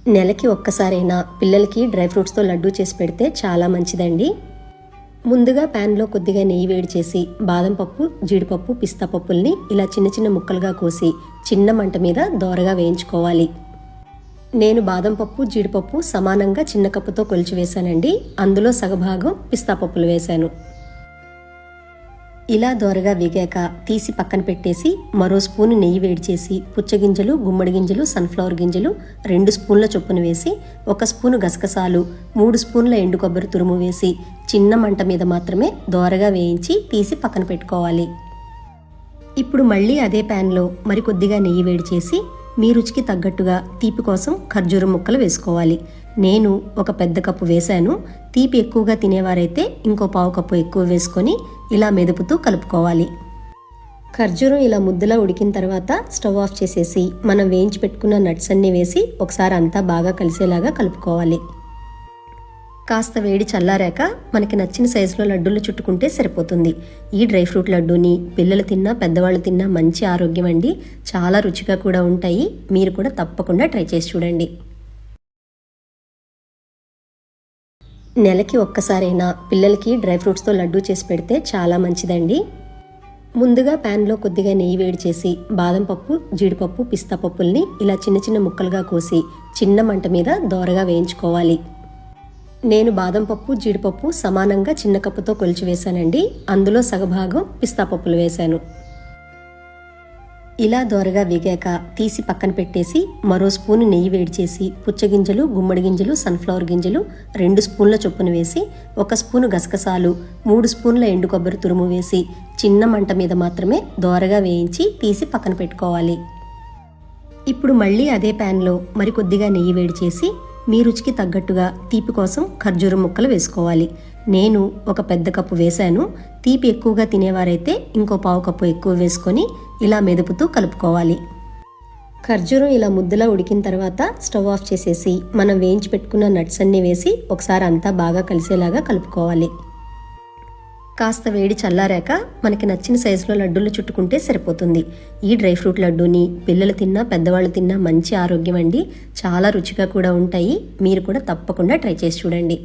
నెలకి ఒక్కసారైనా పిల్లలకి డ్రై ఫ్రూట్స్తో లడ్డూ చేసి పెడితే చాలా మంచిదండి. ముందుగా ప్యాన్లో కొద్దిగా నెయ్యి వేడి చేసి బాదం పప్పు, జీడిపప్పు, పిస్తా పప్పుల్ని ఇలా చిన్న చిన్న ముక్కలుగా కోసి చిన్న మంట మీద దోరగా వేయించుకోవాలి. నేను బాదం పప్పు, జీడిపప్పు సమానంగా చిన్న కప్పుతో కొలిచి వేశానండి. అందులో సగభాగం పిస్తా పప్పులు వేశాను. ఇలా దోరగా వేగాక తీసి పక్కన పెట్టేసి మరో స్పూను నెయ్యి వేడి చేసి పుచ్చగింజలు, గుమ్మడి గింజలు, సన్ఫ్లవర్ గింజలు 2 స్పూన్ల చొప్పున వేసి 1 స్పూను గసగసాలు, 3 స్పూన్ల ఎండు కొబ్బరి తురుము వేసి చిన్న మంట మీద మాత్రమే దోరగా వేయించి తీసి పక్కన పెట్టుకోవాలి. ఇప్పుడు మళ్ళీ అదే ప్యాన్లో మరికొద్దిగా నెయ్యి వేడి చేసి మీ రుచికి తగ్గట్టుగా తీపి కోసం ఖర్జూరం ముక్కలు వేసుకోవాలి. నేను ఒక పెద్ద కప్పు వేశాను. తీపి ఎక్కువగా తినేవారైతే ఇంకో పావు కప్పు ఎక్కువ వేసుకొని ఇలా మెదుపుతూ కలుపుకోవాలి. ఖర్జూరం ఇలా ముద్దలా ఉడికిన తర్వాత స్టవ్ ఆఫ్ చేసేసి మనం వేయించి పెట్టుకున్న నట్స్ అన్నీ వేసి ఒకసారి అంతా బాగా కలిసేలాగా కలుపుకోవాలి. కాస్త వేడి చల్లారాక మనకి నచ్చిన సైజులో లడ్డూలు చుట్టుకుంటే సరిపోతుంది. ఈ డ్రై ఫ్రూట్ లడ్డూని పిల్లలు తిన్నా పెద్దవాళ్ళు తిన్నా మంచి ఆరోగ్యం అండి. చాలా రుచిగా కూడా ఉంటాయి. మీరు కూడా తప్పకుండా ట్రై చేసి చూడండి. నెలకి ఒక్కసారైనా పిల్లలకి డ్రై ఫ్రూట్స్తో లడ్డూ చేసి పెడితే చాలా మంచిదండి. ముందుగా ప్యాన్లో కొద్దిగా నెయ్యి వేడి చేసి బాదం పప్పు, జీడిపప్పు, పిస్తా పప్పుల్ని ఇలా చిన్న చిన్న ముక్కలుగా కోసి చిన్న మంట మీద దోరగా వేయించుకోవాలి. నేను బాదం పప్పు, జీడిపప్పు సమానంగా చిన్న కప్పుతో కొలిచి వేశానండి. అందులో సగభాగం పిస్తా పప్పులు వేశాను. ఇలా దోరగా వేగాక తీసి పక్కన పెట్టేసి మరో స్పూను నెయ్యి వేడి చేసి పుచ్చగింజలు, గుమ్మడి గింజలు, సన్ఫ్లవర్ గింజలు 2 స్పూన్ల చొప్పున వేసి 1 స్పూను గసగసాలు, 3 స్పూన్ల ఎండు కొబ్బరి తురుము వేసి చిన్న మంట మీద మాత్రమే దోరగా వేయించి తీసి పక్కన పెట్టుకోవాలి. ఇప్పుడు మళ్ళీ అదే ప్యాన్లో మరికొద్దిగా నెయ్యి వేడి చేసి మీ రుచికి తగ్గట్టుగా తీపి కోసం ఖర్జూరం ముక్కలు వేసుకోవాలి. నేను ఒక పెద్ద కప్పు వేశాను. తీపి ఎక్కువగా తినేవారైతే ఇంకో పావు కప్పు ఎక్కువ వేసుకొని ఇలా మెదుపుతూ కలుపుకోవాలి. ఖర్జూరం ఇలా ముద్దలా ఉడికిన తర్వాత స్టవ్ ఆఫ్ చేసేసి మనం వేయించి పెట్టుకున్న నట్స్ అన్నీ వేసి ఒకసారి అంతా బాగా కలిసేలాగా కలుపుకోవాలి. కాస్త వేడి చల్లారాక మనకి నచ్చిన సైజులో లడ్డూలు చుట్టుకుంటే సరిపోతుంది. ఈ డ్రై ఫ్రూట్ లడ్డూని పిల్లలు తిన్నా పెద్దవాళ్ళు తిన్నా మంచి ఆరోగ్యం అండి. చాలా రుచిగా కూడా ఉంటాయి. మీరు కూడా తప్పకుండా ట్రై చేసి చూడండి.